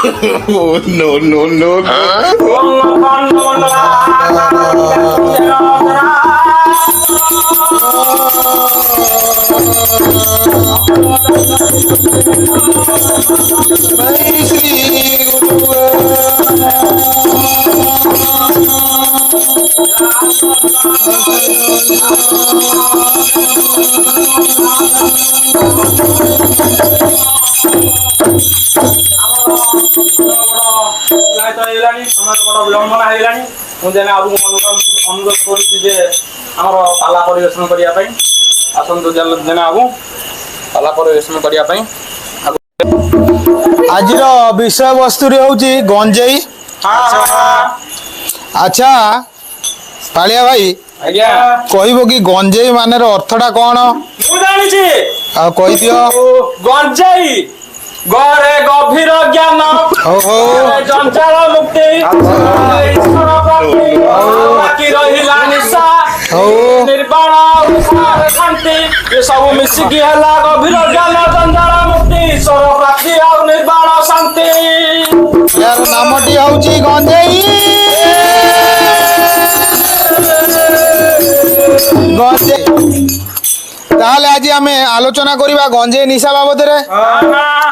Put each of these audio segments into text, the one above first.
Oh, no, no, no. विलंबना मुझे अनुरोध कर पाला परिवेशन करने आसतु जेना बाबू पाला परिवेशन करने आज विषय वस्तु हूँ गंजेई। अच्छा पालिया भाई कहब कि गंजेई मान अर्थटा कौन कही दियो। गंजेई गरे गभीर ज्ञान जंजाल मुक्ति बाकी रहिला निशा निर्वाण शांति ये सब मिसिकी हला गभीर ज्ञान जंजाल मुक्ति ईश्वर प्राप्ति और निर्वाण शांति यार नामटी हूँ गंजेई। गंजेई ताहले आज आम आलोचना करवा गंजेई निशा बाबद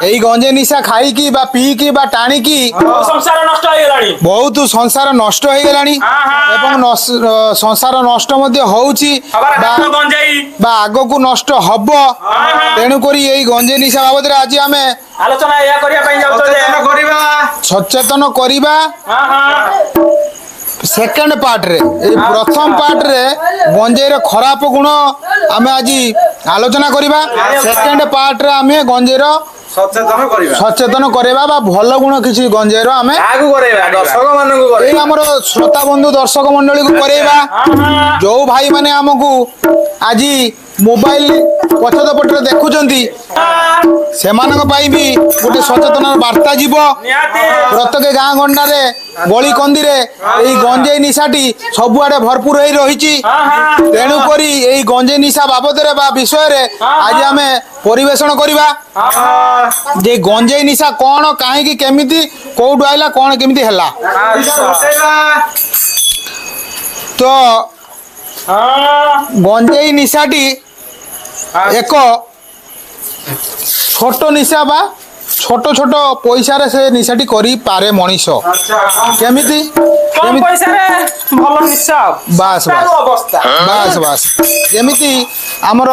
यही गंजेई निशा खाई बा पी की बा टाणी की संसार नष्ट हो गलानी बहुत संसार नष्ट हो गलानी एवं संसार नष्ट होउची बा आगो को नष्ट हब तेणु करी यही गंजेई निशा बाबद आज आम आलोचना या करिया सचेतन करवा। सेकेंड पार्ट रे प्रथम पार्ट रे गंजेईर खराब गुण आमे आज आलोचना करवा। सेकेंड पार्ट रे आमे गंजेईर सचेतन करवा बा भल गुण किसी गंजेईर आमे दर्शक मान हमर श्रोता बंधु दर्शक मंडली को करवा। जो भाई माने हमकु आज मोबाइल पछद पटरे देखुचंती सेमानक पाई भी गोटे सचेतन वार्ता जीव प्रत्येक गाँ गंडा रे गली कंदी रे एई गंजेई निशाटी सबुआडे भरपूर होई रहिची। तेणु करी एई गंजेई निशा बाबद रे बा विषय रे आज आमे परिवेषण करवा जे गंजेई निशा कौन काहे केमिति कोउडु आइला कौन केमिति हला। तो गंजेई निशाटी एक छोट निशा बा छोट छोट पैसा रे से निशाटी करी पारे मनीष केमिति कम पैसा रे भल निशा बास बास बास जेमिति हमर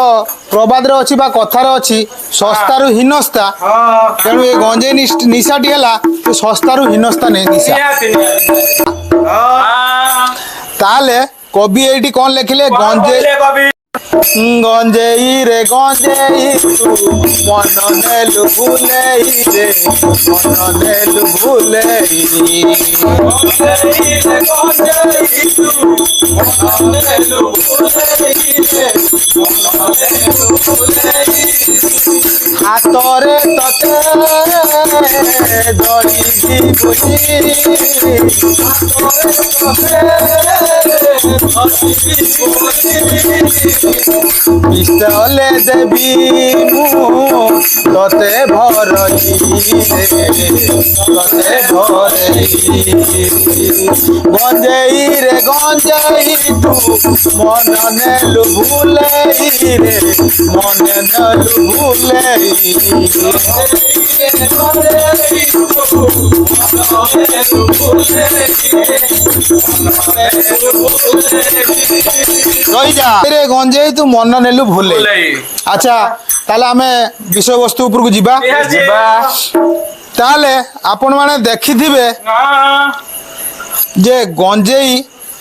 प्रबाद रे अछि बा कथा रे अछि सस्तारु हीनस्ता। तेणु ए गंजेई निशाटी हला सस्तारु हीनस्ता नै निशा। ताले कवि एटी कौन लिखिले गंजेई रे गंजेई तू मन नेलु भूलेई रे मन नेलु भूलेई गंजेई रे गंजेई तू मन नेलु भूलेई रे मन नेलु भूलेई हातरे तते दड़ी दी बुझी पिस्तले देवी मु तते भरई तते भरई गंजेई रे गंजेई तू मन नेलु भूलेई रे मन नेलु भूलेई रही जा रे गंजेई तू मन नेलु भूले। अच्छा ताले आमे विषय वस्तु ऊपर को जीवा ताले आपण माने देखिथिबे जे गंजेई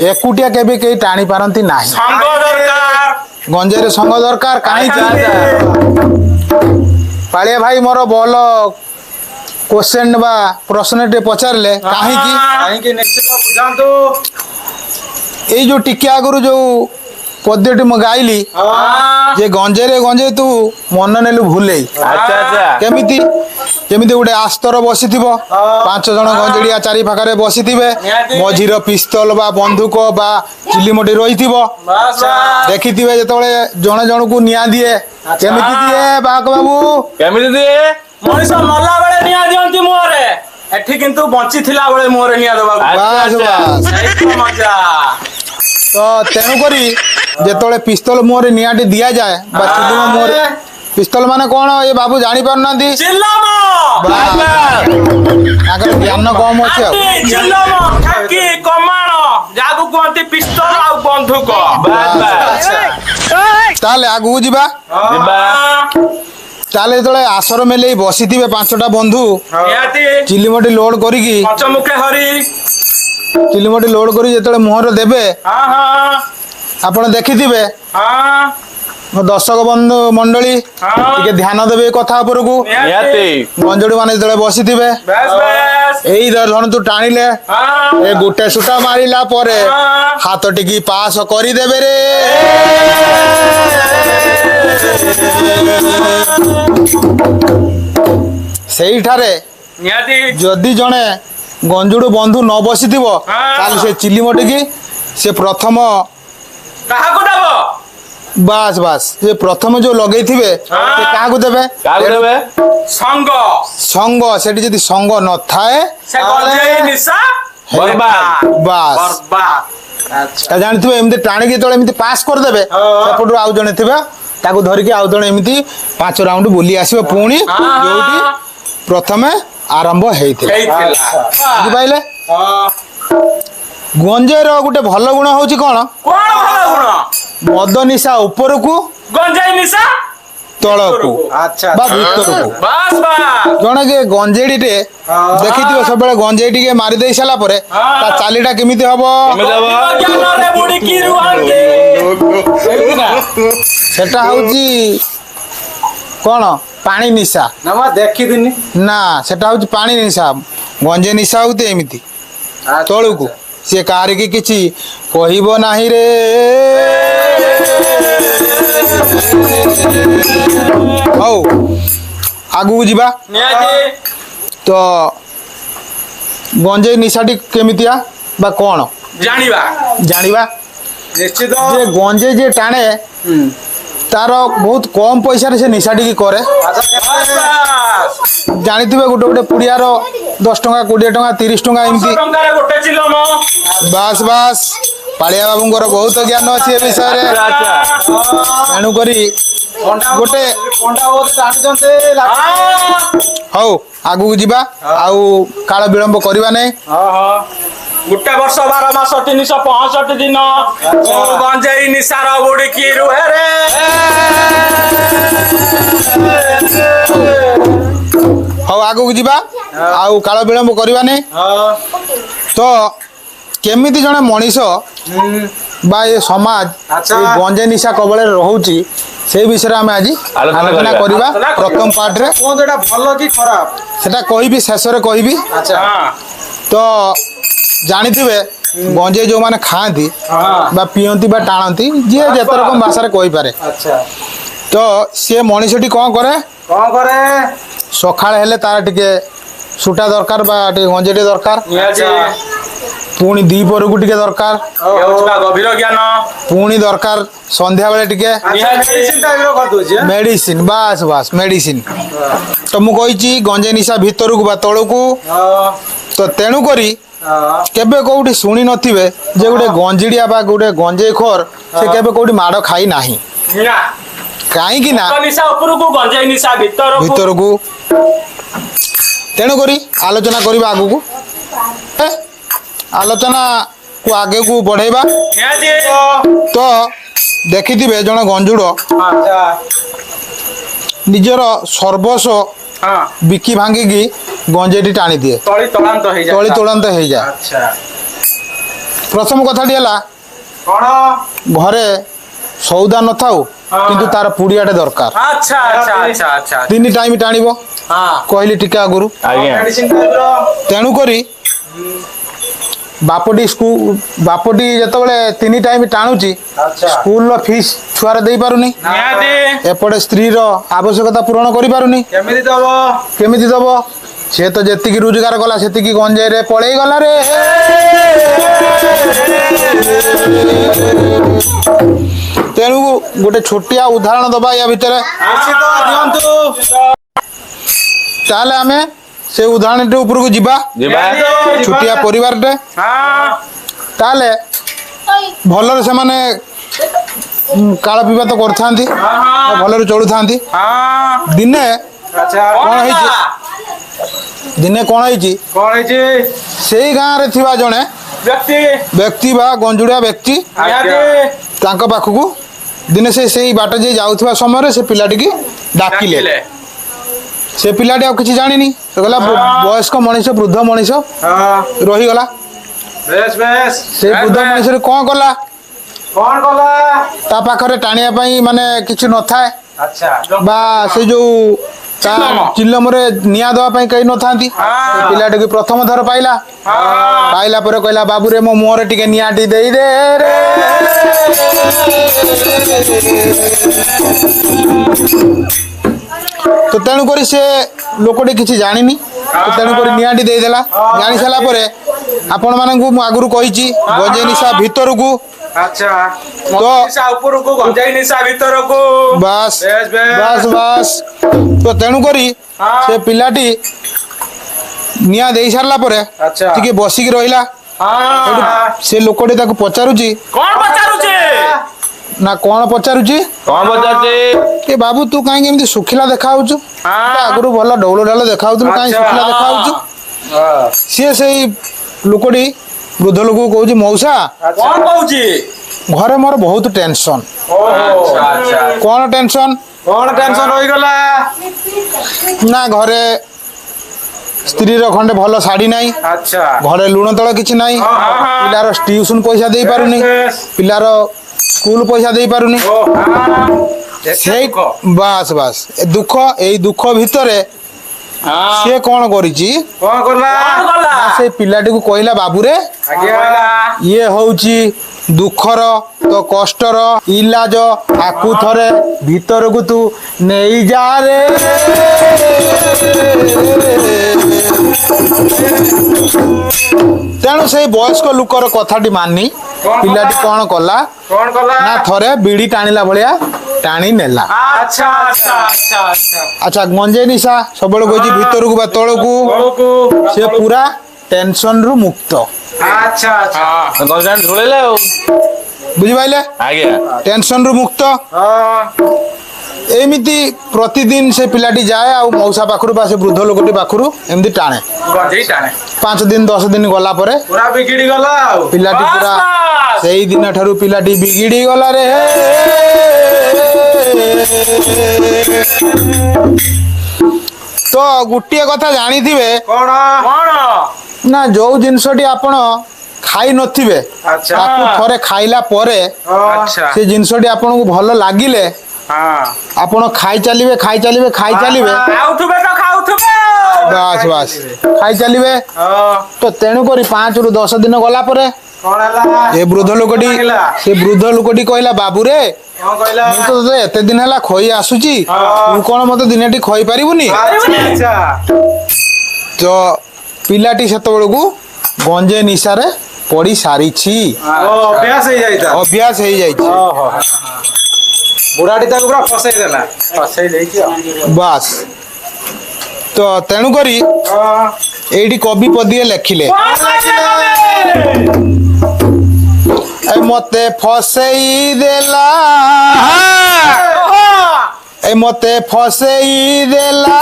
एकुटिया केबे केई टाणी पारंती नाही संग दरकार गंजेई रे संग दरकार काहे पालिया भाई मोर बोल क्वेश्चन बा प्रश्नटे पचारले काहे की निश्चित बुझांतो ए जो टिके आगुरु जो पद्यटी म गाइली जे गंजे रे गंजे तू मन नेलु भूले। अच्छा केमिति केमिति गोटे आस्तर बसिथिबो पांच जण गंजेड़िया चारि पाखरे बसिथिबे मझिर पिस्तल बा बंदूक बा चिलीमोटी रहिथिबो देखिथिबे जेतबेले जण जणकू निया दिए केमिति दिए बाक बाबू केमिति दिए मनीष मल्ला बेले निया दियंती मोरे ଏଠି କିନ୍ତୁ ବଞ୍ଚିଥିଲା ବେଳେ ମୁହଁରେ ନିଆଁ ଦେବାକୁ ବାସ୍ ବାସ୍। ସେଇତ ମଜା। ତ ତେଣୁକରି ଯେତେବେଳେ ପିସ୍ତଲ ମୁହଁରେ ନିଆଁଟି ଦିଆଯାଏ ବା ଚିଲିମ ମୁହଁରେ ପିସ୍ତଲ ମାନେ କଣ ଏ ବାବୁ ଜାଣି ପାରୁନାହାନ୍ତି। ଚିଲମ ତାଙ୍କର ଜ୍ଞାନ କମ ଅଛି ଆଉ। ଚିଲମ ଠାକି କମାଣ ଯାହାକୁ କୁହନ୍ତି ପିସ୍ତଲ ଆଉ ବନ୍ଧୁକ। ତାହେଲେ ଆଗକୁ ଯିବା। ତାହେଲେ ଯେତେବେଳେ ଆସର ମେଲେଇ ବସିଥିବେ ପାଞ୍ଚଟା ବନ୍ଧୁ ନିହାତି ଚିଲିମଟି ଲୋଡ କରିକି ପଞ୍ଚମୁଖେ ହରି। ଚିଲିମଟି ଲୋଡ କରି ଯେତେବେଳେ ମୁହଁରେ ଦେବେ ହଁ ହଁ ଆପଣ ଦେଖିଥିବେ। ହଁ ମୋ ଦର୍ଶକ ବନ୍ଧୁ ମଣ୍ଡଳୀ ହଁ। ଟିକେ ଧ୍ୟାନ ଦେବେ ଏ କଥା ଉପରକୁ। ନିହାତି ଗଞ୍ଜଡି ମାନେ ଯେତେବେଳେ ବସିଥିବେ ବେଶ ବେଶ। ଏଇ ଧରନ୍ତୁ ଟାଣିଲେ ହଁ ଏ ଗୋଟେ ସୂତା ମାରିଲା ପରେ ହଁ। ହାତ ଟିକି ପାସ କରିଦେବେ ରେ। ସେଇଠାରେ ନିହାତି ଯଦି ଜଣେ ଗଞ୍ଜୁଡୁ ବନ୍ଧୁ ନ ବସିଥିବ ତାହେଲେ ସେ ଚିଲିମଟିକି ସେ ପ୍ରଥମ କାହାକୁ ଦବ? ବାସ୍ ବାସ୍ ସେ ପ୍ରଥମେ ଯୋଉ ଲଗେଇଥିବେ ସେ କାହାକୁ ଦେବେ? ସଙ୍ଗ। ସଙ୍ଗ। ସେଠି ଯଦି ସଙ୍ଗ ନଥାଏ ସେ ଗଞ୍ଜେଇ ନିଶା ବାସ୍ ତା ଜାଣିଥିବେ ଏମିତି ଟାଣିକି ଯେତେବେଳେ ଏମିତି ପାସ୍ କରିଦେବେ ସେପଟୁ ଆଉ ଜଣେ ଥିବେ ତାକୁ ଧରିକି ଆଉ ଜଣେ ଏମିତି 5 ରାଉଣ୍ଡ ବୁଲି ଆସିବ ପୁଣି ଯୋଉଠି ପ୍ରଥମେ ଆରମ୍ଭ ହେଇଥିଲା। ବୁଝିପାରିଲେ? ଗଞ୍ଜେଇର ଗୋଟେ ଭଲ ଗୁଣ ହଉଛି କଣ? କଣ ଭଲ ଗୁଣ? ମଦ ନିଶା ଉପରକୁ ଗଞ୍ଜେଇ ନିଶା ତଳକୁ ବା ଭିତରକୁ। ବାସ୍ ବାସ୍। ଜଣେ କି ଗଞ୍ଜେଇଟିଟେ ଦେଖିଥିବ ସବୁବେଳେ ଗଞ୍ଜେଇ ଟିକେ ମାରି ଦେଇ ସାରିଲା ପରେ ତା ଚାଲିଟା କେମିତି ହବ? ଜ୍ଞାନରେ ବୁଡିକି ରୁହନ୍ତି। ସେଟା ହଉଛି କଣ? ପାଣି ନିଶା। ଦେଖିଦିନି ନା ସେଟା ହଉଛି ପାଣି ନିଶା। ଗଞ୍ଜେଇ ନିଶା ହଉଛି ଏମିତି ତଳକୁ। ସିଏ କାହାରିକି କିଛି କହିବ ନାହିଁ ରେ। ହଉ ଆଗକୁ ଯିବା। ନିହାତି ତ ଗଞ୍ଜେଇ ନିଶାଟି କେମିତିଆ ବା କଣ ଜାଣିବା। ଜାଣିବା। ନିଶ୍ଚିତ ଯେ ଗଞ୍ଜେଇ ଯିଏ ଟାଣେ ତାର ବହୁତ କମ ପଇସାରେ ସେ ନିଶାଟିକି କରେ। ଜାଣିଥିବେ ଗୋଟେ ଗୋଟେ ପୁଡ଼ିଆର 10 ଟଙ୍କା 20 ଟଙ୍କା 30 ଟଙ୍କା ଏମିତି। ଟଙ୍କାରେ ଗୋଟେ ଚିଲମ। ବାସ୍ ବାସ୍। ପାଳିଆ ବାବୁଙ୍କର ବହୁତ ଜ୍ଞାନ ଅଛି ଏ ବିଷୟରେ। ତେଣୁକରି ଗୋଟେ ହଉ ଆଗକୁ ଯିବା ଆଉ କାଳ ବିଳମ୍ବ କରିବା ନାହିଁ। ଗୋଟେ ବର୍ଷ 12 ମାସ 365 ଦିନ ମୁଁ ଗଞ୍ଜେଇ ନିଶାର ବୁଡିକି ରୁହେ ରେ। ହଉ ଆଗକୁ ଯିବା ଆଉ କାଳ ବିଳମ୍ବ କରିବା ନାହିଁ। ତ କେମିତି ଜଣେ ମଣିଷ ବା ଏ ସମାଜ ଏ ଗଞ୍ଜେଇ ନିଶା କବଳରେ ରହୁଛି ସେଇ ବିଷୟରେ ଆମେ ଆଜି ଆଲୋଚନା କରିବା। ପ୍ରଥମ ପାର୍ଟରେ କୁହନ୍ତୁ ଏଟା ଭଲ କି ଖରାପ? ସେଟା କହିବି, ଶେଷରେ କହିବି। ତ ଜାଣିଥିବେ ଗଞ୍ଜେଇ ଯୋଉମାନେ ଖାଆନ୍ତି ବା ପିଅନ୍ତି ବା ଟାଣନ୍ତି ଯିଏ ଯେତେ ରକମ ଭାଷାରେ କହିପାରେ। ତ ସିଏ ମଣିଷଟି କଣ କରେ? ସକାଳ ହେଲେ ତାର ଟିକେ ସୁଟା ଦରକାର ବା ଟିକେ ଗଞ୍ଜେଇ ଦରକାର। ପୁଣି ଦ୍ୱିପହରକୁ ଟିକେ ଦରକାର। ଗଭୀର ଜ୍ଞାନ। ପୁଣି ଦରକାର ସନ୍ଧ୍ୟାବେଳେ ଟିକେ ମେଡିସିନ। ବାସ୍ ବାସ୍ ମେଡିସିନ। ତ ମୁଁ କହିଛି ଗଞ୍ଜେଇ ନିଶା ଭିତରକୁ ବା ତଳକୁ। ତ ତେଣୁକରି କେବେ କୋଉଠି ଶୁଣି ନଥିବେ ଯେ ଗୋଟେ ଗଞ୍ଜିଡିଆ ବା ଗୋଟେ ଗଞ୍ଜେଇ ଖୋର ସେ କେବେ କୋଉଠି ମାଡ଼ ଖାଇ ନାହିଁ। କାହିଁକି ନା ନିଶା ଉପରକୁ ଗଞ୍ଜେଇ ନିଶା ଭିତରକୁ। ତେଣୁକରି ଆଲୋଚନା କରିବା ଆଗକୁ। ଆଲୋଚନାକୁ ଆଗକୁ ବଢେଇବା। ତ ଦେଖିଥିବେ ଜଣେ ଗଞ୍ଜୁଡ ନିଜର ସର୍ବସ୍ୱ ବିକି ଭାଙ୍ଗିକି ଗଞ୍ଜେଇଟି ଟାଣିଦିଏ। ତଳି ତଳାନ୍ତ ହେଇଯାଏ। ପ୍ରଥମ କଥାଟି ହେଲା ଘରେ ସଉଦା ନଥାଉ କିନ୍ତୁ ତାର ପୁଡ଼ିଆଟେ ଦରକାର। 3 ଟାଇମ ଟାଣିବ କହିଲି ଟିକେ ଆଗରୁ। ତେଣୁକରି ବାପଟି ଯେତେବେଳେ 3 ଟାଇମ ଟାଣୁଛି ସ୍କୁଲର ଫିସ୍ ଛୁଆର ଦେଇପାରୁନି। ଏପଟେ ସ୍ତ୍ରୀର ଆବଶ୍ୟକତା ପୂରଣ କରିପାରୁନି। କେମିତି ଦବ? ସେ ତ ଯେତିକି ରୋଜଗାର କଲା ସେତିକି ଗଞ୍ଜେଇରେ ପଳେଇ ଗଲା ରେ। ତେଣୁ ଗୋଟେ ଛୋଟିଆ ଉଦାହରଣ ଦବା ୟା ଭିତରେ। ତାହେଲେ ଆମେ ସେ ଉଦାହରଣଟି ଉପରକୁ ଯିବା ଯିବା ଛୋଟିଆ ପରିବାରଟେ ହଁ ତାହେଲେ ଭଲରେ ସେମାନେ କାଳ ବିବାଦ କରୁଥାନ୍ତି ଭଲରେ ଚଳୁଥାନ୍ତି ହଁ ଦିନେ ଆଚ୍ଛା କଣ ହେଇଛି ଦିନେ କଣ ହେଇଛି କଣ ହେଇଛି ସେଇ ଗାଁରେ ଥିବା ଜଣେ ବ୍ୟକ୍ତି ବା ଗଞ୍ଜୁଡିଆ ବ୍ୟକ୍ତି ତାଙ୍କ ପାଖକୁ ଦିନେ ସେଇ ବାଟ ଯିଏ ଯାଉଥିବା ସମୟରେ ସେ ପିଲାଟିକି ଡାକିଲେ ସେ ପିଲାଟି ଆଉ କିଛି ଜାଣିନି ସେ କହିଲା ବୟସ୍କ ମଣିଷ ବୃଦ୍ଧ ମଣିଷ ହଁ ରହିଗଲା ବେଶ ବେଶ ସେ ବୃଦ୍ଧ ମଣିଷରେ କଣ କଲା କଣ କଲା ତା ପାଖରେ ଟାଣିବା ପାଇଁ ମାନେ କିଛି ନଥାଏ ଆଚ୍ଛା ବା ସେ ଯୋଉ ତା ଚିଲମରେ ନିଆଁ ଦେବା ପାଇଁ କେହି ନଥାନ୍ତି ସେ ପିଲାଟିକୁ ପ୍ରଥମ ଥର ପାଇଲା ପାଇଲା ପରେ କହିଲା ବାବୁରେ ମୋ ମୁହଁରେ ଟିକେ ନିଆଁଟି ଦେଇଦେ ରେ ତ ତେଣୁକରି ସେ ଲୋକଟି କିଛି ଜାଣିନି ତେଣୁକରି ନିଆଁଟି ଦେଇଦେଲା ଜାଣି ସାରିଲା ପରେ ଆପଣମାନଙ୍କୁ ମୁଁ ଆଗରୁ କହିଛି ଗଞ୍ଜେଇ ନିଶା ଭିତରକୁ ଆଚ୍ଛା ତ ନିଶା ଉପରକୁ ଗଞ୍ଜେଇ ନିଶା ଭିତରକୁ ବାସ୍ ବେଶ ବେଶ ବାସ୍ ବାସ୍ ତ ତେଣୁକରି ସେ ପିଲାଟି ନିଆଁ ଦେଇ ସାରିଲା ପରେ ଆଚ୍ଛା ଟିକେ ବସିକି ରହିଲା ହଁ ସେ ଲୋକଟି ତାକୁ ପଚାରୁଛି କଣ ପଚାରୁଛି ନା କଣ ପଚାରୁଛି କଣ ପଚାରୁଛି ଏ ବାବୁ ତୁ କାହିଁକି ଏମିତି ଶୁଖିଲା ଦେଖାଯାଉଛୁ ଆଗରୁ ଭଲ ଡଉଲ ଡାଲ ଦେଖାଯାଉଥିଲୁ କାହିଁକି ଆଚ୍ଛା, ଶୁଖିଲା ଦେଖାଯାଉଛୁ ହଁ ସିଏ ସେଇ ଲୋକଟି ବୃଦ୍ଧ ଲୋକକୁ କହୁଛି ମଉସା କଣ କହୁଛି ଘରେ ମୋର ବହୁତ ଟେନସନ ଆଚ୍ଛା ଆଚ୍ଛା କଣ ଟେନସନ କଣ ଟେନସନ ରହିଗଲା ନା ଘରେ ସ୍ତ୍ରୀର ଖଣ୍ଡେ ଭଲ ଶାଢୀ ନାହିଁ ଆଚ୍ଛା ଘରେ ଲୁଣ ତଳ କିଛି ନାହିଁ ପିଲାର ଟିଉସନ ପଇସା ଦେଇ ପାରୁନି ପିଲାର ସ୍କୁଲ ପଇସା ଦେଇ ପାରୁନି ସେଇ ବାସ୍ ବାସ୍ ଏ ଦୁଃଖ ଏଇ ଦୁଃଖ ଭିତରେ ସିଏ କଣ କରିଛି କଣ କଲା ନା ସେଇ ପିଲାଟିକୁ କହିଲା ବାବୁରେ ଆଜ୍ଞା ଇଏ ହଉଛି ଦୁଃଖର ତ କଷ୍ଟର ଇଲାଜ ଆକୁ ଥରେ ଭିତରକୁ ତୁ ନେଇଯା ରେ ତେଣୁ ସେଇ ବୟସ୍କ ଲୋକର କଥାଟି ମାନି ପିଲାଟି କଣ କଲା କଣ କଲା ନା ଥରେ ବିଡି ଟାଣିଲା ଭଳିଆ ଟାଣି ନେଲା ଆଚ୍ଛା ଆଚ୍ଛା ଆଚ୍ଛା ଆଚ୍ଛା ଆଚ୍ଛା ଗଞ୍ଜେଇ ନିଶା ସବୁବେଳେ କହିଛି ଭିତରକୁ ବା ତଳକୁ ତଳକୁ ସେ ପୁରା ଟେନସନରୁ ମୁକ୍ତ ଆଚ୍ଛା ଆଚ୍ଛା ହଁ ଗଞ୍ଜାମ ଝୁଳିଲେ ଆଉ ବୁଝିପାରିଲେ ଆଜ୍ଞା ଟେନସନରୁ ମୁକ୍ତ ହଁ ଏମିତି ପ୍ରତିଦିନ ସେ ପିଲାଟି ଯାଏ ଆଉ ମଉସା ପାଖରୁ ବା ସେ ବୃଦ୍ଧ ଲୋକଟି ପାଖରୁ ଏମିତି ଟାଣେ ଗଞ୍ଜେଇ ଟାଣେ 5 ଦିନ 10 ଦିନ ଗଲା ପରେ ପୁରା ବିଗିଡି ଗଲା ଆଉ ପିଲାଟି ବାସ୍ ପୁରା ବାସ୍। ସେଇ ଦିନ ଠାରୁ ପିଲାଟି ବିଗିଡି ଗଲା ରେ ତ ଗୋଟିଏ କଥା ଜାଣିଥିବେ କଣ କଣ ନା ଯୋଉ ଜିନିଷଟି ଆପଣ ଖାଇ ନଥିବେ ଆଚ୍ଛା ତାକୁ ଥରେ ଖାଇଲା ପରେ ଆଚ୍ଛା ସେ ଜିନିଷଟି ଆପଣଙ୍କୁ ଭଲ ଲାଗିଲେ ହଁ ଆପଣ ଖାଇ ଚାଲିବେ ଖାଇ ଚାଲିବେ ଖାଇ ଚାଲିବେ ଖାଉଥିବେ ତ ଖାଉଥିବେ ବାସ୍ ବାସ୍ ଖାଇ ଚାଲିବେ ହଁ ତ ତେଣୁକରି 5 ରୁ 10 ଦିନ ଗଲା ପରେ କଣ ହେଲା ଏ ବୃଦ୍ଧ ଲୋକଟି ଲାଗିଲା? ସେ ବୃଦ୍ଧ ଲୋକଟି କହିଲା ବାବୁରେ କଣ କହିଲା ମୁଁ ତ ତତେ ଏତେ ଦିନ ହେଲା ଖଇ ଆସୁଛି ତୁ କଣ ମତେ ଦିନଟି ଖଇ ପାରିବୁନି ଆଚ୍ଛା ତ ପିଲାଟି ସେତେବେଳକୁ ଗଞ୍ଜେଇ ନିଶାରେ ପଡି ସାରିଛି ଅଭ୍ୟାସ ହେଇଯାଇଥା ଅଭ୍ୟାସ ହେଇଯାଇଛି ଓହୋ ବୁଢାଟି ତାକୁ ପୁରା ଫସେଇ ଦେଲା ଫସେଇ ଦେଇଛି ଆଉ ବାସ୍ ତ ତେଣୁକରି ହଁ ଏଇଠି କବି ପଦିଏ ଲେଖିଲେ ଏ ମତେ ଫସେଇ ଦେଲା ଏ ମତେ ଫସେଇ ଦେଲା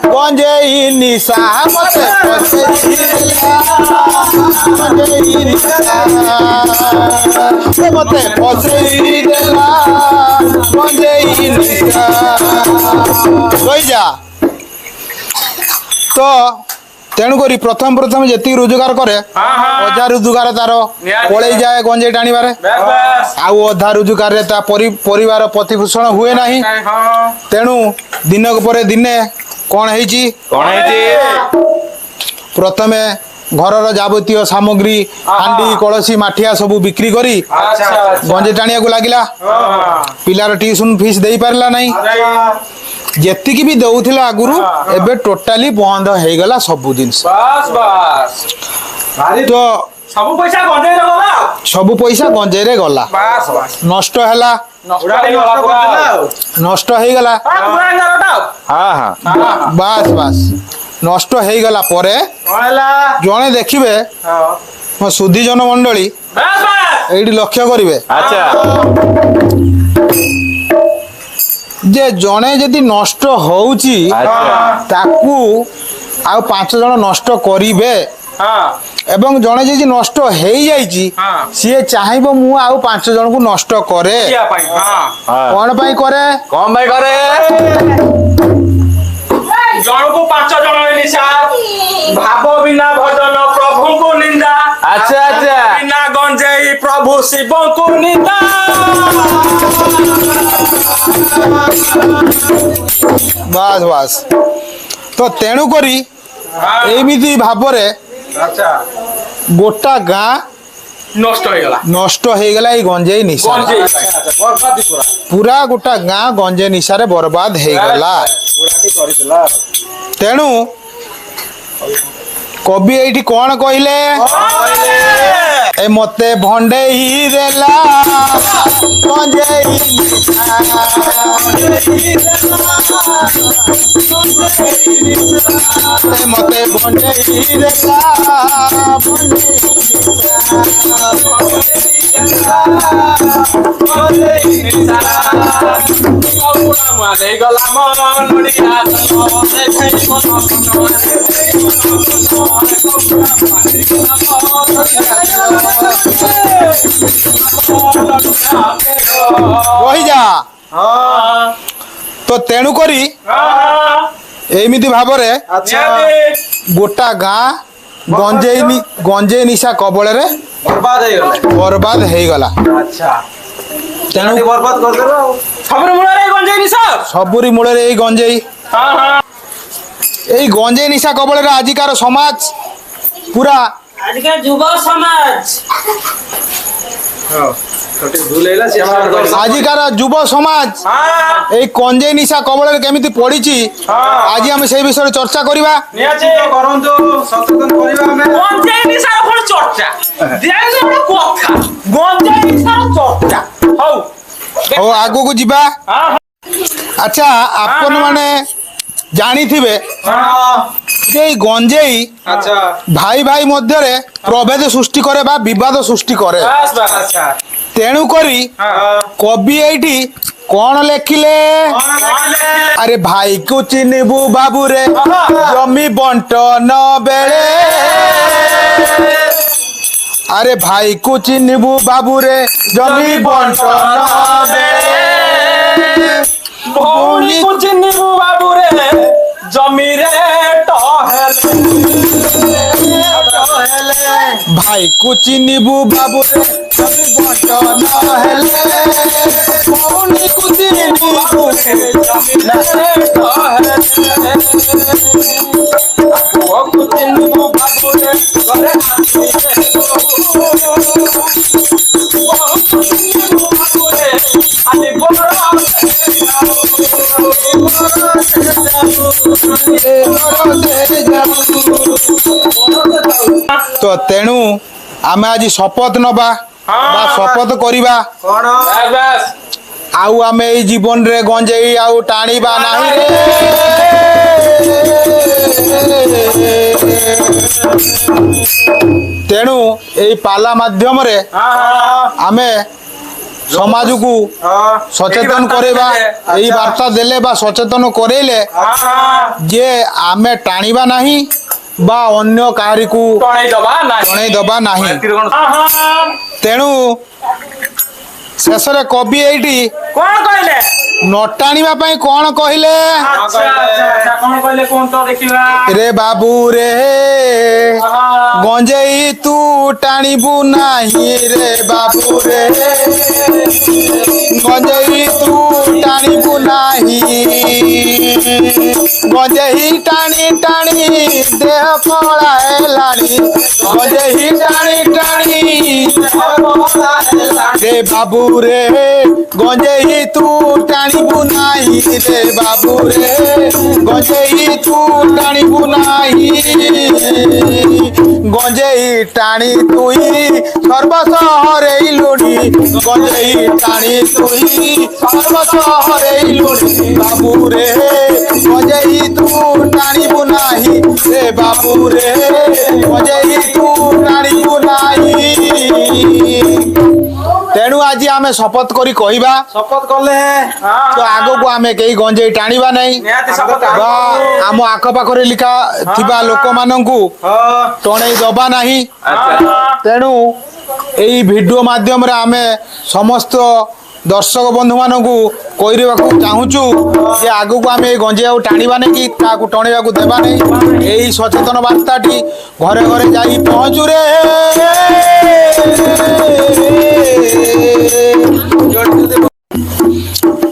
ଗଞ୍ଜେଇ ନିଶା ମତେ ଫସେଇ ଦେଲା ଗଞ୍ଜେଇ ନିଶା ଏ ମତେ ଫସେଇ ଦେଲା ଗଞ୍ଜେଇ ନିଶା ରହିଯା ତ ତେଣୁକରି ପ୍ରଥମେ ଯେତିକି ରୋଜଗାର କରେ ଅଧା ରୋଜଗାର ତାର ପଳେଇ ଯାଏ ଗଞ୍ଜେଇ ଟାଣିବାରେ ଆଉ ଅଧା ରୋଜଗାରରେ ତା ପରିବାର ପ୍ରତିପୋଷଣ ହୁଏ ନାହିଁ ତେଣୁ ଦିନକ ପରେ ଦିନେ କଣ ହେଇଛି କଣ ହେଇଛି ପ୍ରଥମେ ଘରର ଯାବତୀୟ ସାମଗ୍ରୀ ହାଣ୍ଡି କଳସୀ ମାଠିଆ ସବୁ ବିକ୍ରି କରି ଗଞ୍ଜେଇ ଟାଣିବାକୁ ଲାଗିଲା ପିଲାର ଟିଉସନ ଫିସ୍ ଦେଇ ପାରିଲା ନାହିଁ ଯେତିକି ବି ଦଉଥିଲା ଆଗରୁ ଏବେ ଟୋଟାଲି ବନ୍ଦ ହେଇଗଲା ସବୁ ଜିନିଷ ବାସ୍ ବାସ୍ ତ ସବୁ ପଇସା ଗଞ୍ଜେଇରେ ଗଲା ସବୁ ପଇସା ଗଞ୍ଜେଇରେ ଗଲା ବାସ୍ ବାସ୍ ନଷ୍ଟ ହେଲା ବୁଢାଟି ନଷ୍ଟ କରିଦେଲା ଆଉ ନଷ୍ଟ ହେଇଗଲା ହଁ ହଁ ବାସ୍ ବାସ୍ ନଷ୍ଟ ହେଇଗଲା ପରେ କଣ ହେଲା ଜଣେ ଦେଖିବେ ହଁ ମୋ ସୁଧୀଜନ ମଣ୍ଡଳୀ ବାସ୍ ବାସ୍ ଏଇଠି ଲକ୍ଷ୍ୟ କରିବେ ଆଚ୍ଛା ଯେ ଜଣେ ଯଦି ନଷ୍ଟ ହଉଛି ଆଚ୍ଛା ତାକୁ ଆଉ 5 ଜଣ ନଷ୍ଟ କରିବେ ହଁ ଏବଂ ଜଣେ ଯଦି ନଷ୍ଟ ହେଇଯାଇଛି ହଁ। ସିଏ ଚାହିଁବ ମୁଁ ଆଉ 5 ଜଣଙ୍କୁ ନଷ୍ଟ କରେ କିଆ ପାଇଁ ହଁ କଣ ପାଇଁ କରେ କଣ ପାଇଁ କରେ ଜଣକୁ 5 ଜଣ ନିଶା ଭାବ ବିନା ଭଜନ ପ୍ରଭୁଙ୍କୁ ନିନ୍ଦା ଆଚ୍ଛା ଆଚ୍ଛା ବିନା ଗଞ୍ଜେଇ ପ୍ରଭୁ ଶିବଙ୍କୁ ନିନ୍ଦା ବାସ୍ ବାସ୍ ତ ତେଣୁ କରି ଏମିତି ଭାବରେ ଆଚ୍ଛା ଗୋଟା ଗାଁ ନଷ୍ଟ ହେଇଗଲା ନଷ୍ଟ ହେଇଗଲା ଏଇ ଗଞ୍ଜେଇ ନିଶା ଗଞ୍ଜେଇ ବର୍ବାଦି ପୁରା ପୁରା ଗୋଟା ଗାଁ ଗଞ୍ଜେଇ ନିଶାରେ ବର୍ବାଦ ହେଇଗଲା ବୁଢାଟି କରିଥିଲା ତେଣୁ କବି ଏଇଠି କଣ କହିଲେ ଏ ମତେ ଭଣ୍ଡେଇ ଦେଲା ଗଞ୍ଜେଇ ଏ ମତେ ଭଣ୍ଡେଇ ଦେଲା ହେଇଗଲା ମନ ନଡ଼ିଆ ରହିଯା ତ ତେଣୁ କରି ଏମିତି ଭାବରେ ଗୋଟା ଗାଁ ଗଞ୍ଜେଇ ନିଶା କବଳରେ ବର୍ବାଦ ହେଇଗଲେ ବର୍ବାଦ ହେଇଗଲା ଆଚ୍ଛା ତେଣୁ ବର୍ବାଦ କରିଦେଲ ଆଉ ସବୁର ମୂଳରେ ଗଞ୍ଜେଇ ନିଶା ସବୁରି ମୂଳରେ ଏଇ ଗଞ୍ଜେଇ ଏଇ ଗଞ୍ଜେଇ ନିଶା କବଳରେ ଆଜିକାର ସମାଜ ପୁରା ଆଜିକା ଯୁବ ସମାଜ ଭୁଲ ହେଇଲା ସେ ଆଜିକାର ଯୁବ ସମାଜ ଏଇ ଗଞ୍ଜେଇ ନିଶା କବଳରେ କେମିତି ପଡିଛି ଆଜି ଆମେ ସେଇ ବିଷୟରେ ଚର୍ଚ୍ଚା କରିବା ନିହାତି କରନ୍ତୁ ସଚେତନ କରିବା ଆମେ ଗଞ୍ଜେଇ ନିଶାର ପୁଣି ଚର୍ଚ୍ଚା ଦିଆହେଇଛି ଗୋଟେ କଥା ଗଞ୍ଜେଇ ନିଶାର ଚର୍ଚ୍ଚା ହଉ ହଉ ଆଗକୁ ଯିବା ଆଚ୍ଛା ଆପଣ ମାନେ ଜାଣିଥିବେ ଯେ ଏଇ ଗଞ୍ଜେଇ ଆଚ୍ଛା ଭାଇ ଭାଇ ମଧ୍ୟରେ ପ୍ରଭେଦ ସୃଷ୍ଟି କରେ ବା ବିବାଦ ସୃଷ୍ଟି କରେ ବାସ୍ ବାସ୍ ଆଚ୍ଛା ତେଣୁ କରି କବି ଏଇଠି କଣ ଲେଖିଲେ ଆରେ ଭାଇକୁ ଚିହ୍ନିବୁ ବାବୁରେ ଜମି ବଣ୍ଟନ ବେଳେ ଆରେ ଭାଇକୁ ଚିହ୍ନିବୁ ବାବୁରେ ଜମି ବଣ୍ଟନ ବେଳେ ଭଉଣୀକୁ ଚିହ୍ନିବୁ ବାବୁରେ ଜମିରେ ଭାଇକୁ ଚିହ୍ନିବୁ ବାବୁରେ ଜମି ବଣ୍ଟନ ହେଲେ ଭଉଣୀକୁ ଚିହ୍ନିବୁ ବାବୁରେ ପୁଅକୁ ଚିହ୍ନିବୁ ବାବୁରେ ଘରେ ଆଜି ବଡ଼ ତ ତେଣୁ ଆମେ ଆଜି ଶପଥ ନବା ବା ଶପଥ କରିବା କଣ ବାସ୍ ବାସ୍ ଆଉ ଆମେ ଏଇ ଜୀବନରେ ଗଞ୍ଜେଇ ଆଉ ଟାଣିବା ନାହିଁ ରେ ତେଣୁ ଏଇ ପାଲା ମାଧ୍ୟମରେ ଆମେ ସମାଜକୁ ସଚେତନ କରିବା ଏଇ ବାର୍ତ୍ତା ଦେଲେ ବା ସଚେତନ କରେଇଲେ ଯେ ଆମେ ଟାଣିବା ନାହିଁ ବା ଅନ୍ୟ କାହାରିକୁ ଜଣେଇ ଦବା ନାହିଁ ତେଣୁ ଶେଷରେ କବି ଏଇଠି କଣ କହିଲେ ନ ଟାଣିବା ପାଇଁ କଣ କହିଲେ କଣ କହିଲେ କୁହନ୍ତୁ ଦେଖିବା ରେ ବାବୁ ରେ ଗଞ୍ଜେଇ ତୁ ଟାଣିବୁ ନାହିଁ ରେ ବାବୁ ରେ ଗଞ୍ଜେଇ ତୁ ଟାଣିବୁ ନାହିଁ ଗଞ୍ଜେଇ ଟାଣି ଟାଣି ଦେହ କଳା ହେଲାଣି ଗଞ୍ଜେଇ ଟାଣି ଟାଣି ରେ ବାବୁ ରେ ଗଞ୍ଜେଇ ତୁ ଟାଣିବୁ ନାହିଁ ରେ ବାବୁ ରେ ଗଞ୍ଜେଇ ତୁ ଟାଣିବୁ ନାହିଁ ଗଞ୍ଜେଇ ଟାଣି ତୁଇ ସର୍ବସ ହରେଇଲୁଣି ଗଞ୍ଜେଇ ଟାଣି ତୁଇ ସର୍ବସ ହରେଇଲୁଣି ବାବୁ ରେ ଗଞ୍ଜେଇ ତୁ ଟାଣିବୁ ନାହିଁ ରେ ବାବୁ ରେ ଗଞ୍ଜେଇ ତୁ ଟାଣିବୁ ନାହିଁ। ତେଣୁ ଆଜି ଆମେ ଶପଥ କରି କହିବା ଶପଥ କଲେ ତ ଆଗକୁ ଆମେ କେହି ଗଞ୍ଜେଇ ଟାଣିବା ନାହିଁ ନିହାତି ଶପଥ ବା ଆମ ଆଖପାଖରେ ଲିଖା ଥିବା ଲୋକମାନଙ୍କୁ ଟଣେଇ ଦବା ନାହିଁ। ତେଣୁ ଏଇ ଭିଡ଼ିଓ ମାଧ୍ୟମରେ ଆମେ ସମସ୍ତ ଦର୍ଶକ ବନ୍ଧୁମାନଙ୍କୁ କହିବାକୁ ଚାହୁଁଛୁ ଯେ ଆଗକୁ ଆମେ ଏଇ ଗଞ୍ଜେଇ ଆଉ ଟାଣିବା ନାହିଁ କି କାହାକୁ ଟଣେଇବାକୁ ଦେବା ନାହିଁ। ଏଇ ସଚେତନ ବାର୍ତ୍ତାଟି ଘରେ ଘରେ ଯାଇ ପହଞ୍ଚୁରେ।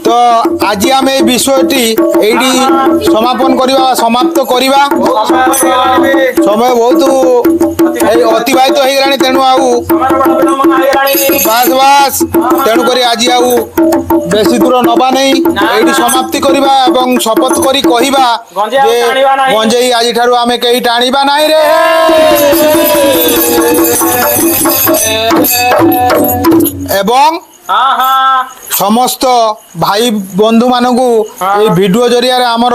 ତ ଆଜି ଆମେ এই বিষয়টি এইটি সমাপন করিবা সমাপ্ত করিবা। সময় বহুত অতিবাহিত হয়ে গলানি তেণু আউ বাস বাস তেণু করে আজি আউ বেশি দূর নবা নেই এইটি সমাপ্তি করিবা এবং শপথ করি কহিবা যে গঞ্জেই আজি ঠারু আমি কেই টাণিবা নাই রে। এবং সমস্ত ভাই বন্ধু মানুষ এই ভিডিও জরিয়ারে আমার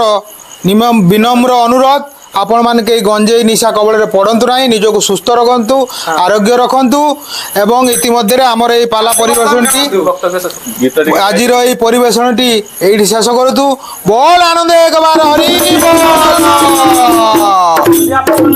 বিনম্র অনুরোধ आपण मान के गंजेई निशा कबल पड़तु ना निजक सुस्थ रखु आरोग्य रखु एवं इतिमध्य आमर ये पाला परिवेशन आज परिवेशन टी शेष करूँ। बोल आनंद एक बार हरि बोल।